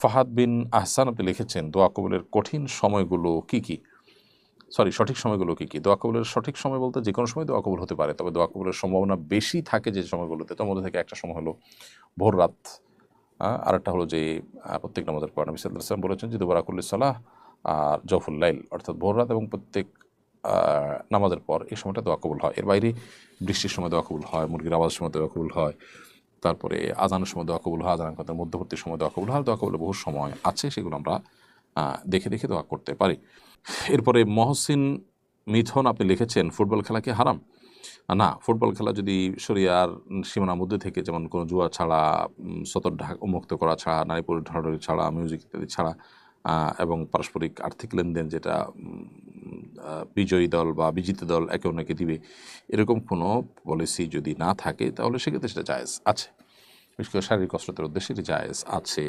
ফাহাদ বিন আহসান আপনি লিখেছেন দোয়া কবুলের কঠিন সময়গুলো কি কি, সঠিক সময়গুলো কি কি? দোয়া কবুলের সঠিক সময় বলতে যে কোনো সময় দোয়া কবুল হতে পারে, তবে দোয়া কবুলের সম্ভাবনা বেশি থাকে যে সময়গুলোতে, তার মধ্যে থেকে একটা সময় হলো ভোর রাত, আরেকটা হলো যে প্রত্যেক নামাজের পর নবী সাল্লাল্লাহু আলাইহি ওয়াসাল্লাম বলেছেন যে দুবরাকুল্লি সালাহ আর জওফুল লাইল, অর্থাৎ ভোর রাত এবং প্রত্যেক নামাজের পর এই সময়টা দোয়া কবুল হয়। এর বাইরে বৃষ্টির সময় দোয়া কবুল হয়, মুরগির আওয়াজের সময় দোয়া কবুল হয়, তারপরে আজানের সময় দোয়া কবুল হয়, আজান কথার মধ্যবর্তী সময় দোয়া কবুল হয়। দোয়া কবুলের বহু সময় আছে, সেগুলো আমরা দেখে দেখে দোয়া করতে পারি। এরপরে মহসিন মিথুন আপনি লিখেছেন ফুটবল খেলা কি হারাম? না, ফুটবল খেলা যদি শরিয়ার সীমানার মধ্যে থেকে, যেমন কোনো জুয়া ছাড়া, সতর উন্মুক্ত করা ছাড়া, নারী পুরুষ ঢাড়াঢাড়ি ছাড়া, মিউজিক ইত্যাদি ছাড়া, এবং পারস্পরিক আর্থিক লেনদেন যেটা বিজয়ী দল বা বিজিত দল একে অন্যকে দিবে, এরকম কোনো পলিসি যদি না থাকে তাহলে সেক্ষেত্রে সেটা জায়েজ আছে, বিশেষ করে শারীরিক কসরতের উদ্দেশ্যে এটি জায়েজ আছে।